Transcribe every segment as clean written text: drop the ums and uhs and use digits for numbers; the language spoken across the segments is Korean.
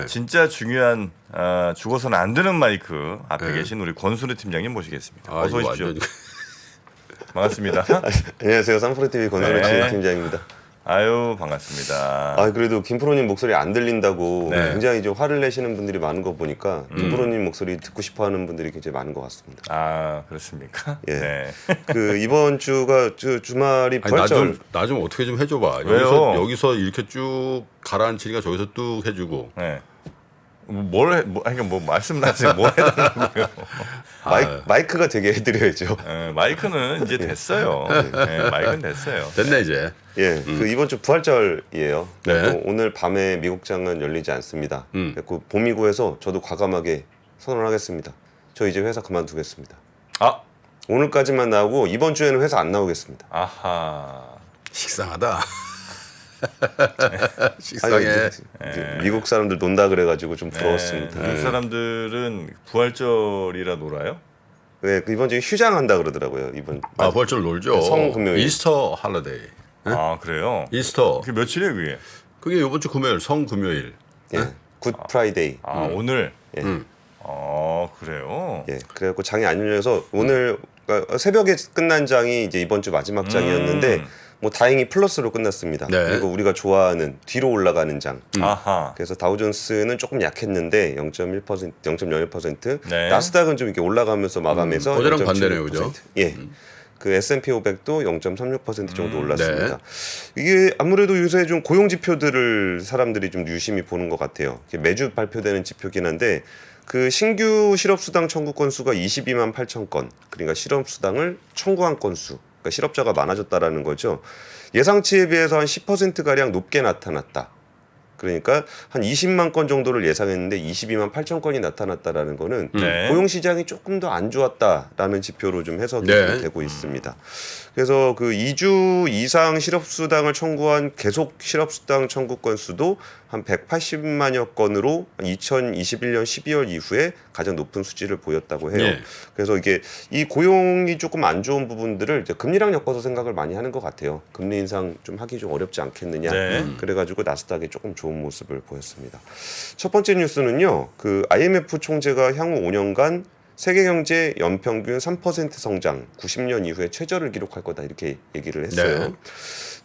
네. 진짜 중요한 죽어서는 안 되는 마이크 앞에 네. 계신 우리 권순우 팀장님 모시겠습니다. 아, 어서 이거 오십시오. 완전히... 반갑습니다. 안녕하세요. 쌍프로TV 권순우 네. 팀장입니다. 아유 반갑습니다. 그래도 김프로님 목소리 안 들린다고 네. 굉장히 좀 화를 내시는 분들이 많은 거 보니까 김프로님 목소리 듣고 싶어하는 분들이 굉장히 많은 것 같습니다. 아 그렇습니까? 예. 네. 그 이번 주가 주말이 부활절. 나 좀 어떻게 좀 해줘봐. 왜요? 여기서 이렇게 쭉 가라앉히니까 저기서 뚝 해주고. 네. 그러니까 뭐 말씀하세요. 뭐 해달라고요? 마이크가 되게 해드려야죠. 네, 마이크는 이제 됐어요. 네, 마이크는 됐어요. 됐네 이제. 예, 그 이번 주 부활절이에요. 네. 그리고 오늘 밤에 미국장은 열리지 않습니다. 그리고 봄이고해서 저도 과감하게 선언하겠습니다. 저 이제 회사 그만두겠습니다. 아, 오늘까지만 나오고 이번 주에는 회사 안 나오겠습니다. 아하. 식상하다. 아니, 식상해. 이제 미국 사람들 논다 그래가지고 좀 부러웠습니다. 미국 사람들은 부활절이라 놀아요? 네, 그 이번 주에 휴장한다 그러더라고요. 이번 벌절 놀죠. 성금요일. 이스터 할러데이. 아 그래요? 이스터. 그게 며칠이에요 그게? 그게 이번 주 금요일 성금요일. 예, 굿 프라이데이. 오늘? 예. 그래요? 예, 그래갖고 장이 안 열려서 오늘 그러니까 새벽에 끝난 장이 이제 이번 주 마지막 장이었는데 뭐 다행히 플러스로 끝났습니다. 네. 그리고 우리가 좋아하는 뒤로 올라가는 장. 아하. 그래서 다우존스는 조금 약했는데 0.1%, 0.01%. 네. 나스닥은 좀 이렇게 올라가면서 마감해서 어제랑 0.76%. 반대네요, 그죠? 예. 그 S&P 500도 0.36% 정도 올랐습니다. 네. 이게 아무래도 요새 좀 고용 지표들을 사람들이 좀 유심히 보는 것 같아요. 이게 매주 발표되는 지표긴 한데 그 신규 실업수당 청구 건수가 22만 8천 건. 그러니까 실업수당을 청구한 건수. 그러니까 실업자가 많아졌다라는 거죠. 예상치에 비해서 한 10%가량 높게 나타났다. 그러니까 한 20만 건 정도를 예상했는데 22만 8천 건이 나타났다라는 거는 네. 고용 시장이 조금 더 안 좋았다라는 지표로 좀 해석이 네. 되고 있습니다. 그래서 그 2주 이상 실업수당을 청구한 계속 실업수당 청구 건수도 한 180만여 건으로 2021년 12월 이후에 가장 높은 수치를 보였다고 해요. 네. 그래서 이게 이 고용이 조금 안 좋은 부분들을 이제 금리랑 엮어서 생각을 많이 하는 것 같아요. 금리 인상 좀 하기 좀 어렵지 않겠느냐. 네. 그래가지고 나스닥이 조금 좋은 모습을 보였습니다. 첫 번째 뉴스는요. 그 IMF 총재가 향후 5년간 세계 경제 연평균 3% 성장, 90년 이후에 최저를 기록할 거다 이렇게 얘기를 했어요. 네.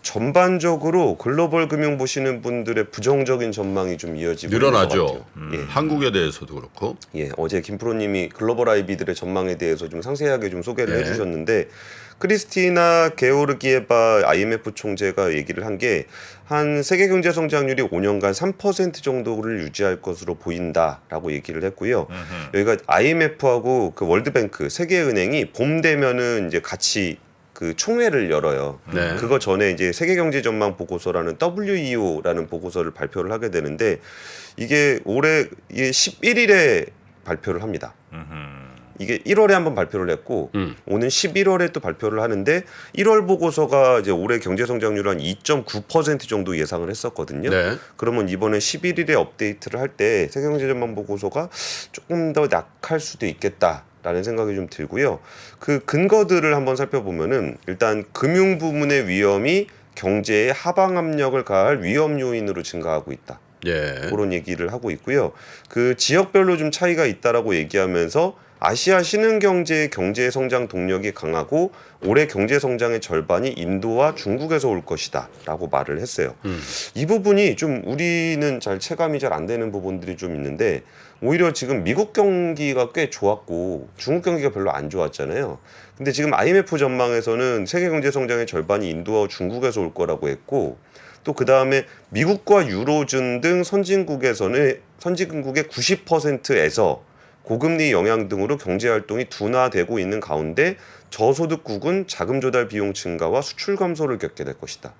전반적으로 글로벌 금융 보시는 분들의 부정적인 전망이 좀 이어지고 있는 것 늘어나죠. 같아요. 예. 한국에 대해서도 그렇고. 예, 어제 김프로님이 글로벌 IB들의 전망에 대해서 좀 상세하게 좀 소개를 네. 해주셨는데 크리스티나 게오르기에바 IMF 총재가 얘기를 한 게 한 세계 경제 성장률이 5년간 3% 정도를 유지할 것으로 보인다라고 얘기를 했고요. 여기가 IMF하고 그 월드뱅크 세계은행이 봄 되면은 이제 같이 그 총회를 열어요. 네. 그거 전에 이제 세계 경제 전망 보고서라는 WEO라는 보고서를 발표를 하게 되는데 이게 올해 11일에 발표를 합니다. 이게 1월에 한번 발표를 했고 오는 11월에 또 발표를 하는데 1월 보고서가 이제 올해 경제 성장률 한 2.9% 정도 예상을 했었거든요. 네. 그러면 이번에 11일에 업데이트를 할 때 세계 경제 전망 보고서가 조금 더 약할 수도 있겠다. 라는 생각이 좀 들고요. 그 근거들을 한번 살펴보면은 일단 금융 부문의 위험이 경제에 하방 압력을 가할 위험 요인으로 증가하고 있다. 예. 그런 얘기를 하고 있고요. 그 지역별로 좀 차이가 있다라고 얘기하면서 아시아 신흥 경제의 경제 성장 동력이 강하고 올해 경제 성장의 절반이 인도와 중국에서 올 것이다라고 말을 했어요. 이 부분이 좀 우리는 잘 체감이 잘 안 되는 부분들이 좀 있는데 오히려 지금 미국 경기가 꽤 좋았고 중국 경기가 별로 안 좋았잖아요. 근데 지금 IMF 전망에서는 세계 경제 성장의 절반이 인도와 중국에서 올 거라고 했고 또 그 다음에 미국과 유로존 등 선진국의 90%에서 고금리 영향 등으로 경제 활동이 둔화되고 있는 가운데 저소득국은 자금 조달 비용 증가와 수출 감소를 겪게 될 것이다.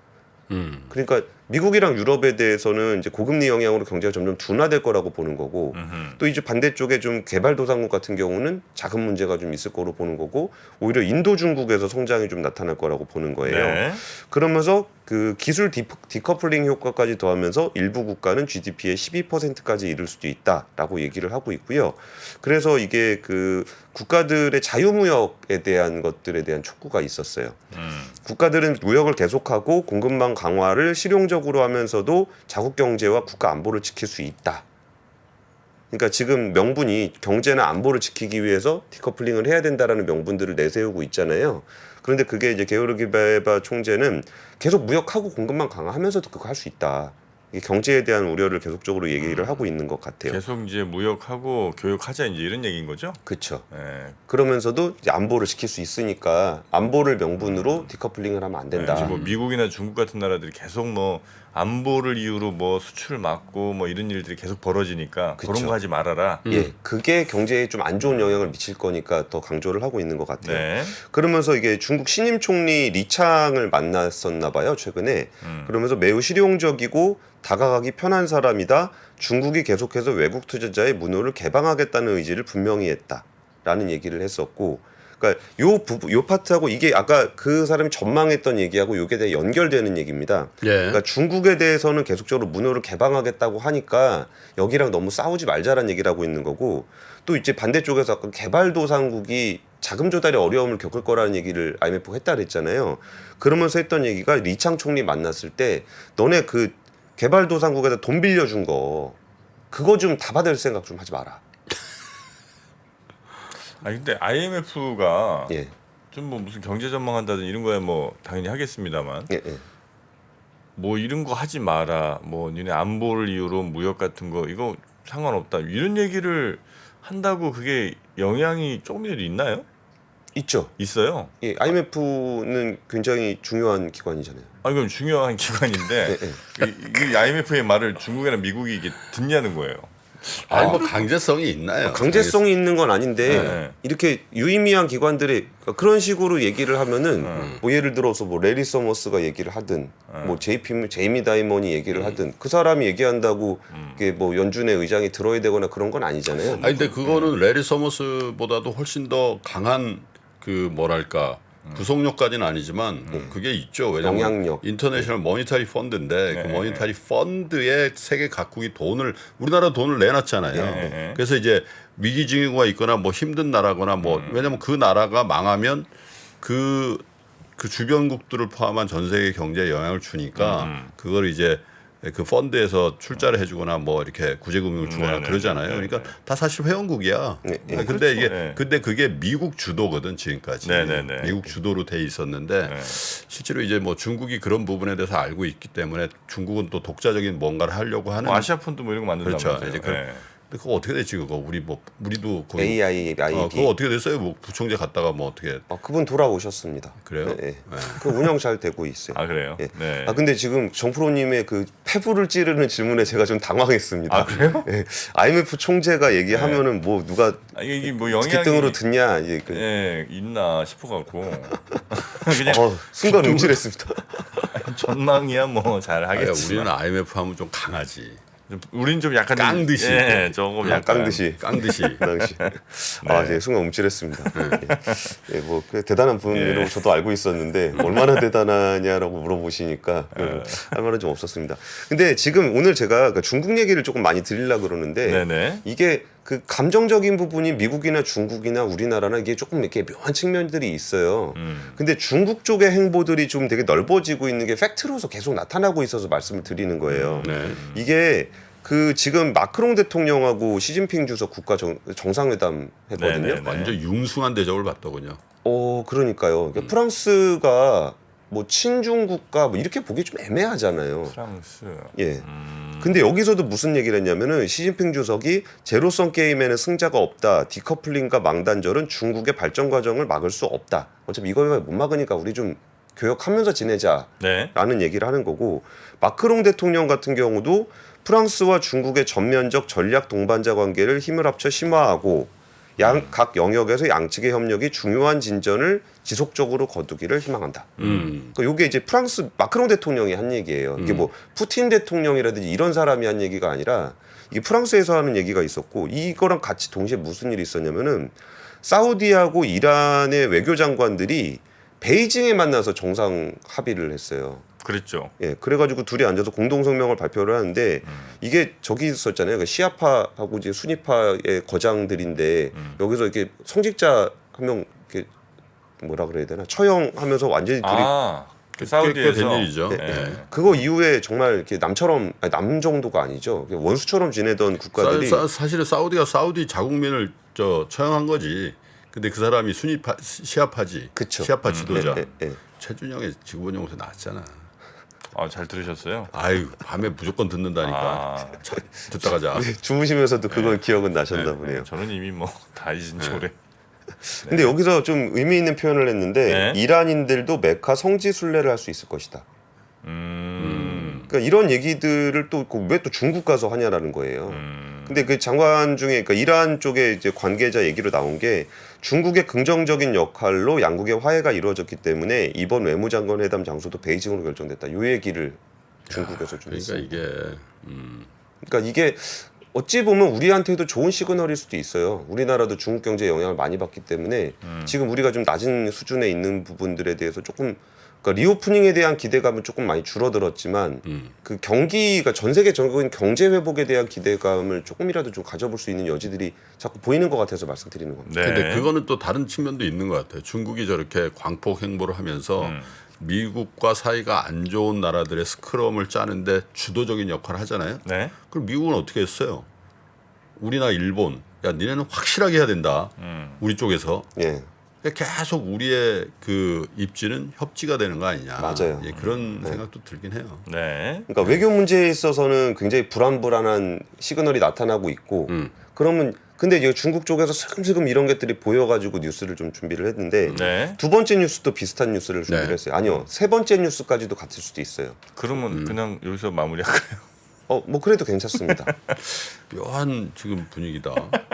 그러니까 미국이랑 유럽에 대해서는 이제 고금리 영향으로 경제가 점점 둔화될 거라고 보는 거고 또 이제 반대쪽에 좀 개발도상국 같은 경우는 자금 문제가 좀 있을 거로 보는 거고 오히려 인도 중국에서 성장이 좀 나타날 거라고 보는 거예요. 네. 그러면서 그 기술 디커플링 효과까지 더하면서 일부 국가는 GDP의 12%까지 이를 수도 있다라고 얘기를 하고 있고요. 그래서 이게 그 국가들의 자유무역에 대한 것들에 대한 촉구가 있었어요. 국가들은 무역을 계속하고 공급망 강화를 실용적으로 하면서도 자국 경제와 국가 안보를 지킬 수 있다. 그러니까 지금 명분이 경제나 안보를 지키기 위해서 디커플링을 해야 된다라는 명분들을 내세우고 있잖아요. 그런데 그게 이제 게오르기 베바 총재는 계속 무역하고 공급만 강화하면서도 그거 할 수 있다. 이게 경제에 대한 우려를 계속적으로 얘기를 하고 있는 것 같아요. 계속 이제 무역하고 교육하자 이제 이런 얘기인 거죠? 그렇죠. 예. 그러면서도 이제 안보를 지킬 수 있으니까 안보를 명분으로 디커플링을 하면 안 된다. 지금 뭐 미국이나 중국 같은 나라들이 계속 뭐 안보를 이유로 뭐 수출을 막고 뭐 이런 일들이 계속 벌어지니까 그쵸. 그런 거 하지 말아라. 예, 그게 경제에 좀 안 좋은 영향을 미칠 거니까 더 강조를 하고 있는 것 같아요. 네. 그러면서 이게 중국 신임 총리 리창을 만났었나 봐요, 최근에. 그러면서 매우 실용적이고 다가가기 편한 사람이다. 중국이 계속해서 외국 투자자의 문호를 개방하겠다는 의지를 분명히 했다라는 얘기를 했었고, 그러니까 요 파트하고 이게 아까 그 사람이 전망했던 얘기하고 요게 다 연결되는 얘기입니다. 예. 그러니까 중국에 대해서는 계속적으로 문호를 개방하겠다고 하니까 여기랑 너무 싸우지 말자라는 얘기를 하고 있는 거고, 또 이제 반대쪽에서 아까 개발도상국이 자금 조달에 어려움을 겪을 거라는 얘기를 IMF가 했다 그랬잖아요. 그러면서 했던 얘기가 리창 총리 만났을 때 너네 그 개발도상국에다 돈 빌려준 거 그거 좀 다 받을 생각 좀 하지 마라. 아니 근데 IMF가 예, 좀 뭐 무슨 경제 전망한다든 이런 거야 뭐 당연히 하겠습니다만 예, 예. 뭐 이런 거 하지 마라. 뭐 니네 안보를 이유로 무역 같은 거 이거 상관없다. 이런 얘기를 한다고 그게 영향이 조금이라도 있나요? 있죠. 있어요. 예, IMF는 굉장히 중요한 기관이잖아요. 아니 그럼 중요한 기관인데 예, 예. 이 IMF의 말을 중국이나 미국이 이게 듣냐는 거예요. 아니 뭐 강제성이 있나요? 강제성이 있는 건 아닌데 네. 이렇게 유의미한 기관들이 그런 식으로 얘기를 하면은 뭐 예를 들어서 뭐 레리 서머스가 얘기를 하든 뭐 제이미 다이먼이 얘기를 하든 그 사람이 얘기한다고 이게 뭐 연준의 의장이 들어야 되거나 그런 건 아니잖아요. 아니 근데 그거는 레리 서머스보다도 훨씬 더 강한 그 뭐랄까 구속력까지는 아니지만 그게 있죠. 왜냐하면 영향력. 인터내셔널 모니터리 펀드인데 네. 그 모니터리 펀드에 세계 각국이 돈을 우리나라 돈을 내놨잖아요. 네. 그래서 이제 위기 증후가 있거나 뭐 힘든 나라거나 뭐 왜냐하면 그 나라가 망하면 그 주변국들을 포함한 전 세계 경제에 영향을 주니까 그걸 이제 그 펀드에서 출자를 해주거나 뭐 이렇게 구제금융을 주거나 네네. 그러잖아요. 그러니까 다 사실 회원국이야. 네, 네. 근데 그렇죠. 이게 네. 근데 그게 미국 주도거든 지금까지. 네네네. 미국 주도로 돼 있었는데 네. 실제로 이제 뭐 중국이 그런 부분에 대해서 알고 있기 때문에 중국은 또 독자적인 뭔가를 하려고 하는. 뭐 아시아 펀드 뭐 이런 거 만든다면서요. 그렇죠. 이제 네. 근데 그거 어떻게 됐지 그거 우리도 거기 AIB. 그거 어떻게 됐어요? 뭐 부총재 갔다가 뭐 어떻게 그분 돌아오셨습니다. 그래요? 네, 네. 그 운영 잘 되고 있어요. 아 그래요? 예. 네. 근데 지금 정프로님의 그 폐부를 찌르는 질문에 제가 좀 당황했습니다. 아, 그래요? 예. IMF 총재가 얘기하면은 뭐 누가 이게 뭐 영향이 귓등으로 듣냐? 이제 예, 있나 싶어갖고 그냥 순간 움찔했습니다. 전망이야 뭐 잘 아니, 하겠지만 우리는 IMF 하면 좀 강하지. 우린 좀 약간 깡듯이. 예, 조금 약간 깡듯이. 깡듯이. 그 당시. 네, 순간 움찔했습니다. 예, 뭐 대단한 분으로 예. 저도 알고 있었는데 얼마나 대단하냐라고 물어보시니까 할 말은 좀 없었습니다. 근데 지금 오늘 제가 중국 얘기를 조금 많이 드리려고 그러는데 네네. 이게 그 감정적인 부분이 미국이나 중국이나 우리나라나 이게 조금 이렇게 묘한 측면들이 있어요. 근데 중국 쪽의 행보들이 좀 되게 넓어지고 있는 게 팩트로서 계속 나타나고 있어서 말씀을 드리는 거예요. 네. 이게 그 지금 마크롱 대통령하고 시진핑 주석 국가 정상회담 했거든요. 네네. 완전 융숭한 대접을 받더군요. 그러니까요. 그러니까 프랑스가 뭐 친중 국가 뭐 이렇게 보기 좀 애매하잖아요. 프랑스. 예. 근데 여기서도 무슨 얘기를 했냐면은 시진핑 주석이 제로섬 게임에는 승자가 없다. 디커플링과 망단절은 중국의 발전 과정을 막을 수 없다. 어차피 이걸 못 막으니까 우리 좀 교역하면서 지내자라는 네. 얘기를 하는 거고, 마크롱 대통령 같은 경우도 프랑스와 중국의 전면적 전략 동반자 관계를 힘을 합쳐 심화하고 각 영역에서 양측의 협력이 중요한 진전을 지속적으로 거두기를 희망한다. 그러니까 이게 이제 프랑스 마크롱 대통령이 한 얘기예요. 이게 뭐 푸틴 대통령이라든지 이런 사람이 한 얘기가 아니라 이게 프랑스에서 하는 얘기가 있었고, 이거랑 같이 동시에 무슨 일이 있었냐면은 사우디하고 이란의 외교장관들이 베이징에 만나서 정상 합의를 했어요. 그랬죠. 예, 그래가지고 둘이 앉아서 공동 성명을 발표를 하는데 이게 저기 있었잖아요. 그 시아파하고 이제 수니파의 거장들인데 여기서 이렇게 성직자 한 명 이렇게 뭐라 그래야 되나 처형하면서 완전히 둘이 꽤된 사우디에서 일이죠. 네, 예. 그거 이후에 정말 이렇게 남처럼 아니, 남 정도가 아니죠. 원수처럼 지내던 국가들이 사실은 사우디가 사우디 자국민을 처형한 거지. 근데 그 사람이 시아파지. 그쵸. 시아파 지도자. 예. 최준영의 지구본 용서 나왔잖아. 잘 들으셨어요? 아유 밤에 무조건 듣는다니까. 자, 듣다가 자. 주무시면서도 그걸 기억은 나셨나 보네요. 저는 이미 뭐 다 잊은 지 오래. 근데 여기서 좀 의미 있는 표현을 했는데 네. 이란인들도 메카 성지 순례를 할 수 있을 것이다. 그러니까 이런 얘기들을 또 왜 또 중국 가서 하냐라는 거예요. 근데 그 장관 중에 그러니까 이란 쪽에 이제 관계자 얘기로 나온 게 중국의 긍정적인 역할로 양국의 화해가 이루어졌기 때문에 이번 외무장관 회담 장소도 베이징으로 결정됐다. 요 얘기를 중국에서 좀 그러니까 했습니다. 이게 그러니까 이게 어찌 보면 우리한테도 좋은 시그널일 수도 있어요. 우리나라도 중국 경제에 영향을 많이 받기 때문에 지금 우리가 좀 낮은 수준에 있는 부분들에 대해서 조금 그러니까 리오프닝에 대한 기대감은 조금 많이 줄어들었지만 그 경기가 전 세계적인 경제 회복에 대한 기대감을 조금이라도 좀 가져볼 수 있는 여지들이 자꾸 보이는 것 같아서 말씀드리는 겁니다. 네. 근데 그거는 또 다른 측면도 있는 것 같아요. 중국이 저렇게 광폭 행보를 하면서 미국과 사이가 안 좋은 나라들의 스크럼을 짜는데 주도적인 역할을 하잖아요. 네. 그럼 미국은 어떻게 했어요? 우리나 일본, 야 니네는 확실하게 해야 된다. 우리 쪽에서 예. 계속 우리의 그 입지는 협지가 되는 거 아니냐. 맞아요. 예, 그런 생각도 들긴 해요. 네. 그러니까 외교 문제에 있어서는 굉장히 불안불안한 시그널이 나타나고 있고 그러면 근데 이제 중국 쪽에서 슬금슬금 이런 것들이 보여가지고 뉴스를 좀 준비를 했는데 네. 두 번째 뉴스도 비슷한 뉴스를 준비를 네. 했어요. 아니요, 세 번째 뉴스까지도 같을 수도 있어요. 그러면 그냥 여기서 마무리할까요? 뭐 그래도 괜찮습니다. 묘한 지금 분위기다.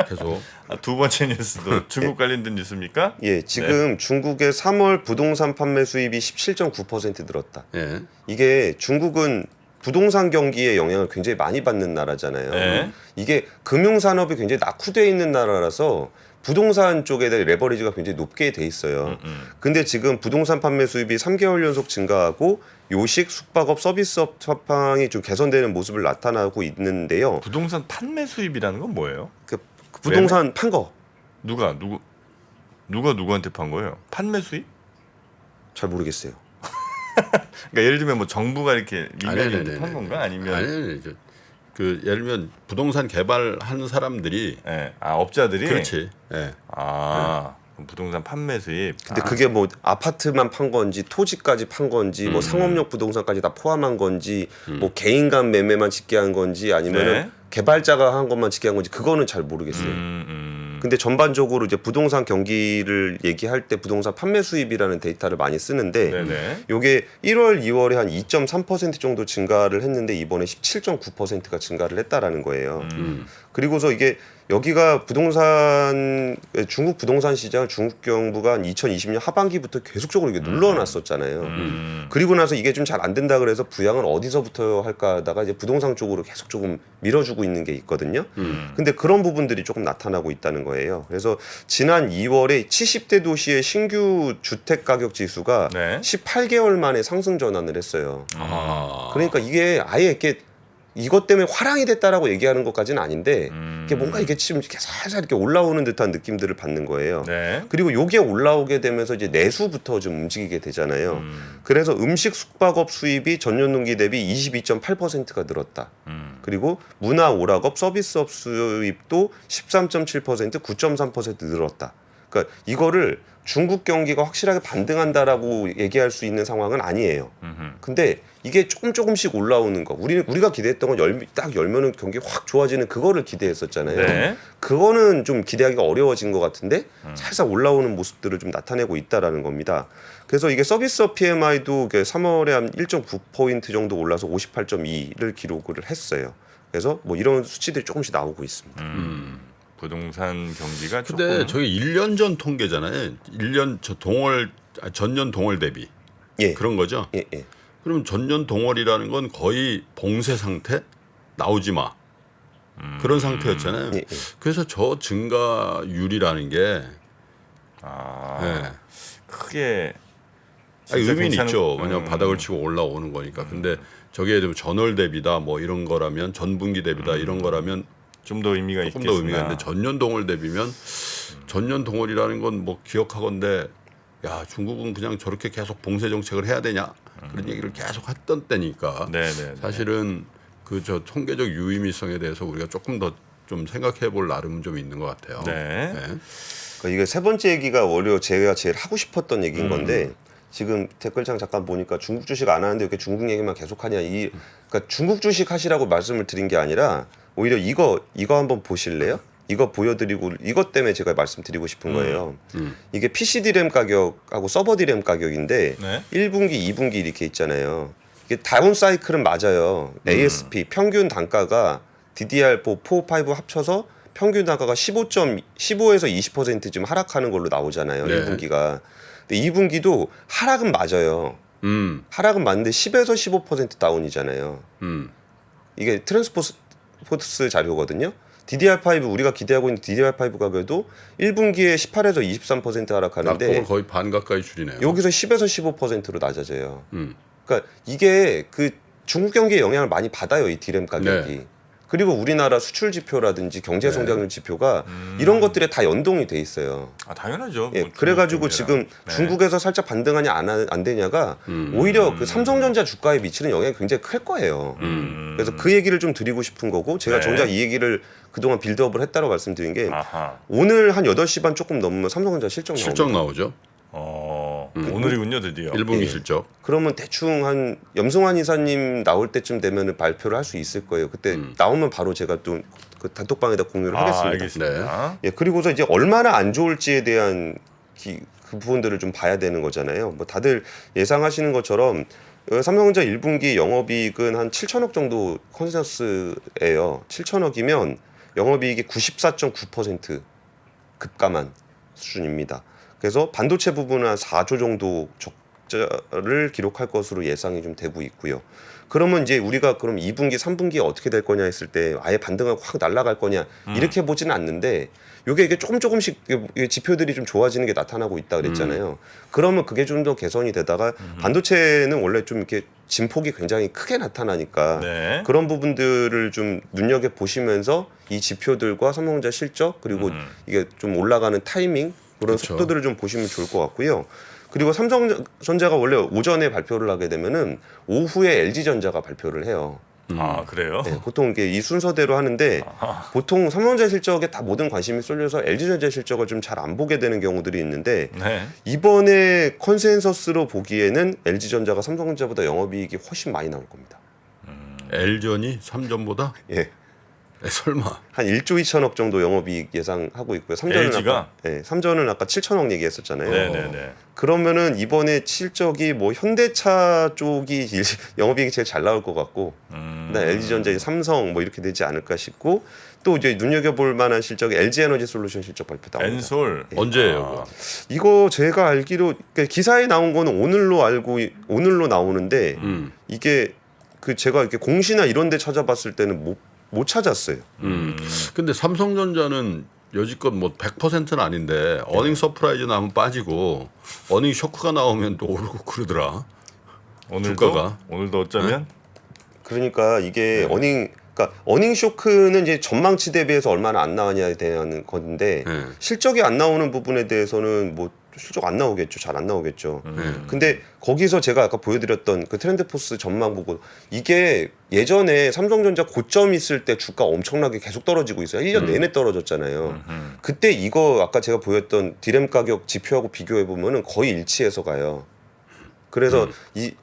계속. 두 번째 뉴스도 중국 관련된 뉴스입니까? 예, 지금 중국의 3월 부동산 판매 수입이 17.9% 늘었다. 예. 이게 중국은 부동산 경기에 영향을 굉장히 많이 받는 나라잖아요. 네. 이게 금융산업이 굉장히 낙후되어 있는 나라라서 부동산 쪽에 대한 레버리지가 굉장히 높게 돼 있어요. 근데 지금 부동산 판매 수입이 3개월 연속 증가하고 요식, 숙박업, 서비스업 업황이 좀 개선되는 모습을 나타나고 있는데요. 부동산 판매 수입이라는 건 뭐예요? 그 부동산 판 거 잘 누가 누구한테 판 거예요? 판매 수입? 모르겠어요. 그러니까 예를 들면 뭐 정부가 이렇게 아니, 민간인한테 판 건가 아니면 아니 그 예를 들면 부동산 개발하는 사람들이 예. 업자들이 그렇지. 예. 그럼 부동산 판매 수입. 근데 그게 뭐 아파트만 판 건지 토지까지 판 건지 뭐 상업용 부동산까지 다 포함한 건지 뭐 개인 간 매매만 짓게 한 건지 아니면은 네. 개발자가 한 것만 짓게 한 건지 그거는 잘 모르겠어요. 근데 전반적으로 이제 부동산 경기를 얘기할 때 부동산 판매 수입이라는 데이터를 많이 쓰는데 네네. 요게 1월, 2월에 한 2.3% 정도 증가를 했는데 이번에 17.9%가 증가를 했다라는 거예요. 그리고서 이게 여기가 중국 부동산 시장을 중국 정부가 한 2020년 하반기부터 계속적으로 이게 눌러놨었잖아요. 그리고 나서 이게 좀 잘 안 된다 그래서 부양을 어디서부터 할까 하다가 이제 부동산 쪽으로 계속 조금 밀어주고 있는 게 있거든요. 근데 그런 부분들이 조금 나타나고 있다는 거예요. 그래서 지난 2월에 70대 도시의 신규 주택 가격 지수가 네. 18개월 만에 상승 전환을 했어요. 아. 그러니까 이게 아예 이렇게 이것 때문에 화랑이 됐다라고 얘기하는 것까지는 아닌데 이게 뭔가 이게 지금 이렇게 살살 이렇게 올라오는 듯한 느낌들을 받는 거예요. 네. 그리고 요게 올라오게 되면서 이제 내수부터 좀 움직이게 되잖아요. 그래서 음식 숙박업 수입이 전년 동기 대비 22.8%가 늘었다. 그리고 문화 오락업 서비스업 수입도 13.7% 9.3% 늘었다. 그러니까 이거를 중국 경기가 확실하게 반등한다라고 얘기할 수 있는 상황은 아니에요. 근데 이게 조금씩 올라오는 거. 우리가 기대했던 건 딱 열면은 경기 확 좋아지는 그거를 기대했었잖아요. 네. 그거는 좀 기대하기가 어려워진 것 같은데 살짝 올라오는 모습들을 좀 나타내고 있다라는 겁니다. 그래서 이게 서비스업 PMI도 3월에 한 1.9포인트 정도 올라서 58.2를 기록을 했어요. 그래서 뭐 이런 수치들이 조금씩 나오고 있습니다. 부동산 경기가 근데 조금 저게 1년 전 통계잖아요. 1년 전년 동월 대비. 예. 그런 거죠. 예, 예. 그럼 전년 동월이라는 건 거의 봉쇄 상태? 나오지 마. 그런 상태였잖아요. 예, 예. 그래서 저 증가율이라는 게 예. 크게 아니, 진짜 의미는 괜찮은- 있죠. 왜냐하면 바닥을 치고 올라오는 거니까. 근데 저게 예를 들면 전월 대비다 뭐 이런 거라면 전분기 대비다 이런 거라면 좀 더 의미가 조금 있겠으나 더 의미가 있는데 전년 동월 대비면 전년 동월이라는 건 뭐 기억하건대 야 중국은 그냥 저렇게 계속 봉쇄 정책을 해야 되냐 그런 얘기를 계속 했던 때니까 네네. 사실은 그 저 통계적 유의미성에 대해서 우리가 조금 더 좀 생각해볼 나름은 좀 있는 것 같아요. 네. 그러니까 이게 세 번째 얘기가 오히려 제가 제일 하고 싶었던 얘기인 건데 지금 댓글창 잠깐 보니까 중국 주식 안 하는데 왜 이렇게 중국 얘기만 계속하냐 그러니까 중국 주식 하시라고 말씀을 드린 게 아니라 오히려 이거 한번 보실래요? 이거 보여드리고 이것 때문에 제가 말씀드리고 싶은 거예요. 이게 PC DRAM 가격하고 서버 DRAM 가격인데 네. 1분기, 2분기 이렇게 있잖아요. 이게 다운 사이클은 맞아요. ASP 평균 단가가 DDR4, 4, 5 합쳐서 평균 단가가 15에서 20% 하락하는 걸로 나오잖아요. 네. 1분기가. 근데 2분기도 하락은 맞아요. 하락은 맞는데 10에서 15% 다운이잖아요. 이게 트랜스포스 자료거든요. DDR5 우리가 기대하고 있는 DDR5 가격도 1분기에 18에서 23% 하락하는데 낙폭을 거의 반 가까이 줄이네요. 여기서 10에서 15%로 낮아져요. 그러니까 이게 그 중국 경기에 영향을 많이 받아요, 이 디램 가격이. 네. 그리고 우리나라 수출 지표라든지 경제 성장률 지표가 이런 것들에 다 연동이 돼 있어요. 아 당연하죠. 예, 뭐 그래가지고 중국 지금 네. 중국에서 살짝 반등하냐 안 되냐가 오히려 그 삼성전자 주가에 미치는 영향이 굉장히 클 거예요. 그래서 그 얘기를 좀 드리고 싶은 거고 제가 네. 정작 이 얘기를 그동안 빌드업을 했다고 말씀드린 게 아하. 오늘 한 8시 반 조금 넘으면 삼성전자 실적 나옵니다. 실적 나오죠. 오늘이군요 드디어. 1분기 예. 실적. 그러면 대충 한 염승환 이사님 나올 때쯤 되면은 발표를 할 수 있을 거예요. 그때 나오면 바로 제가 또 그 단톡방에다 공유를 하겠습니다. 알겠습니다. 예, 그리고서 이제 얼마나 안 좋을지에 대한 그 부분들을 좀 봐야 되는 거잖아요. 뭐 다들 예상하시는 것처럼 삼성전자 1분기 영업이익은 한 7천억 정도 컨센서스예요. 7천억이면 영업이익이 94.9% 급감한 수준입니다. 그래서 반도체 부분은 한 4조 정도 적자를 기록할 것으로 예상이 좀 되고 있고요. 그러면 이제 우리가 그럼 2분기, 3분기에 어떻게 될 거냐 했을 때 아예 반등하고 확 날아갈 거냐 이렇게 보지는 않는데 이게 조금씩 지표들이 좀 좋아지는 게 나타나고 있다 그랬잖아요. 그러면 그게 좀 더 개선이 되다가 반도체는 원래 좀 이렇게 진폭이 굉장히 크게 나타나니까 네. 그런 부분들을 좀 눈여겨 보시면서 이 지표들과 삼성전자 실적 그리고 이게 좀 올라가는 타이밍 그런 그렇죠. 속도들을 좀 보시면 좋을 것 같고요. 그리고 삼성전자가 원래 오전에 발표를 하게 되면은 오후에 LG전자가 발표를 해요. 아 그래요? 네, 보통 이게 이 순서대로 하는데 보통 삼성전자 실적에 다 모든 관심이 쏠려서 LG전자 실적을 좀 잘 안 보게 되는 경우들이 있는데 네. 이번에 컨센서스로 보기에는 LG전자가 삼성전자보다 영업이익이 훨씬 많이 나올 겁니다. L전이 3전보다? 예. 설마. 한 1조 2천억 정도 영업이익 예상하고 있고요. LG가? 삼전은 아까 7천억 얘기했었잖아요. 네네네. 그러면은 이번에 실적이 뭐 현대차 쪽이 영업이익이 제일 잘 나올 것 같고, 그다음에 LG전자, 삼성 뭐 이렇게 되지 않을까 싶고, 또 이제 눈여겨볼 만한 실적이 LG에너지 솔루션 실적 발표 나옵니다. 엔솔 언제예요? 이거 제가 알기로 그러니까 기사에 나온 거는 오늘로 나오는데 이게 그 제가 이렇게 공시나 이런데 찾아봤을 때는 못 찾았어요. 근데 삼성전자는 여지껏 뭐 100%는 아닌데 어닝 서프라이즈 나면 빠지고 어닝 쇼크가 나오면 또 오르고 그러더라. 주가가. 오늘도 어쩌면 그러니까 이게 어닝 쇼크는 이제 전망치 대비해서 얼마나 안 나왔냐에 대한 건데 네. 실적이 안 나오는 부분에 대해서는 뭐 실적 안 나오겠죠. 잘 안 나오겠죠. 근데 거기서 제가 아까 보여드렸던 그 트렌드포스 전망 보고 이게 예전에 삼성전자 고점 있을 때 주가 엄청나게 계속 떨어지고 있어요. 1년 내내 떨어졌잖아요. 그때 이거 아까 제가 보였던 디램 가격 지표하고 비교해 보면은 거의 일치해서 가요. 그래서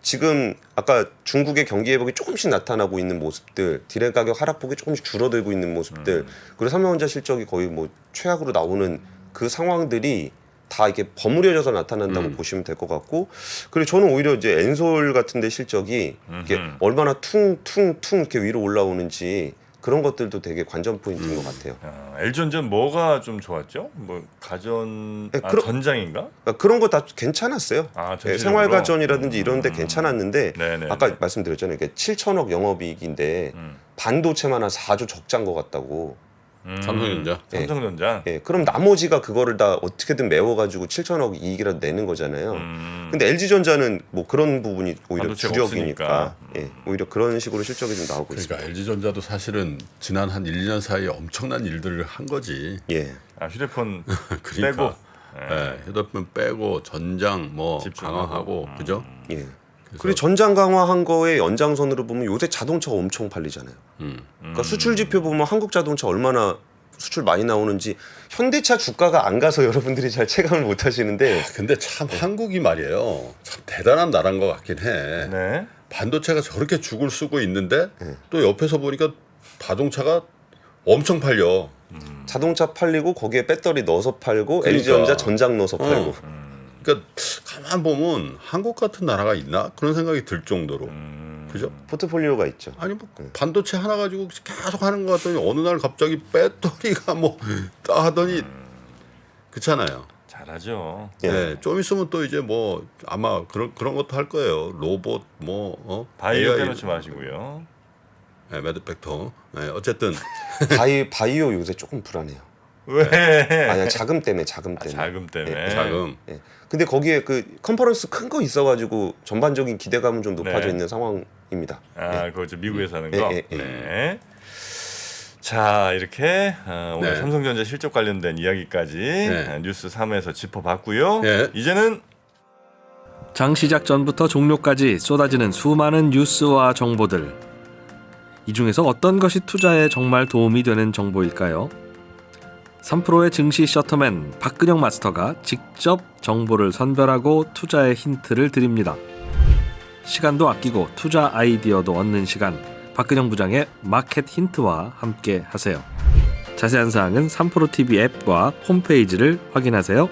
지금 아까 중국의 경기 회복이 조금씩 나타나고 있는 모습들, 디램 가격 하락폭이 조금씩 줄어들고 있는 모습들, 그리고 삼성전자 실적이 거의 뭐 최악으로 나오는 그 상황들이 다 이렇게 버무려져서 나타난다고 보시면 될 것 같고, 그리고 저는 오히려 이제 엔솔 같은데 실적이 이게 얼마나 퉁퉁퉁 이렇게 위로 올라오는지 그런 것들도 되게 관전 포인트인 것 같아요. LG전자 뭐가 좀 좋았죠? 뭐 가전 네, 전장인가? 그러니까 그런 거 다 괜찮았어요. 전체적으로? 생활가전이라든지 이런 데 괜찮았는데 네네네. 아까 말씀드렸잖아요. 이게 7천억 영업이익인데 반도체만 한 4조 적자인 것 같다고. 삼성전자. 삼성전자. 예, 그럼 나머지가 그거를 다 어떻게든 메워가지고 7천억 이익이라도 내는 거잖아요. 근데 LG전자는 뭐 그런 부분이 오히려 반도체가 주력이니까 예, 오히려 그런 식으로 실적이 좀 나오고 그러니까 있습니다. LG전자도 사실은 지난 한 1, 2년 사이에 엄청난 일들을 한 거지. 예, 휴대폰 그러니까. 빼고 예, 휴대폰 빼고 전장 뭐 집중하고. 강화하고 그죠? 예. 그리고 전장 강화한 거의 연장선으로 보면 요새 자동차가 엄청 팔리잖아요. 그러니까 수출 지표 보면 한국 자동차 얼마나 수출 많이 나오는지 현대차 주가가 안 가서 여러분들이 잘 체감을 못 하시는데 근데 참 한국이 말이에요. 참 대단한 나라인 것 같긴 해. 네. 반도체가 저렇게 죽을 쓰고 있는데 또 옆에서 보니까 자동차가 엄청 팔려. 자동차 팔리고 거기에 배터리 넣어서 팔고 그러니까. LG전자 전장 넣어서 팔고 그러니까 가만 보면 한국 같은 나라가 있나 그런 생각이 들 정도로. 그죠? 포트폴리오가 있죠. 아니 뭐 반도체 하나 가지고 계속 하는 것 같더니 어느 날 갑자기 배터리가 뭐 하더니 그렇잖아요. 잘하죠. 예. 네, 좀 있으면 또 이제 뭐 아마 그런 것도 할 거예요. 로봇 바이오 AI. 빼놓지 마시고요. 네, 매드팩터. 네, 어쨌든 바이오 요새 조금 불안해요. 왜? 아니 자금 때문에 자금 때문에. 자금 때문에. 자금. 예. 근데 거기에 그 컨퍼런스 큰 거 있어가지고 전반적인 기대감은 좀 높아져 네. 있는 상황입니다. 아, 예. 그거 저 미국에서 하는 예, 거. 예, 예. 네. 자, 이렇게 오늘 네. 삼성전자 실적 관련된 이야기까지 네. 뉴스 3에서 짚어봤고요. 네. 이제는 장 시작 전부터 종료까지 쏟아지는 수많은 뉴스와 정보들. 이 중에서 어떤 것이 투자에 정말 도움이 되는 정보일까요? 3프로의 증시 셔터맨 박근영 마스터가 직접 정보를 선별하고 투자의 힌트를 드립니다. 시간도 아끼고 투자 아이디어도 얻는 시간, 박근영 부장의 마켓 힌트와 함께 하세요. 자세한 사항은 3프로 TV 앱과 홈페이지를 확인하세요.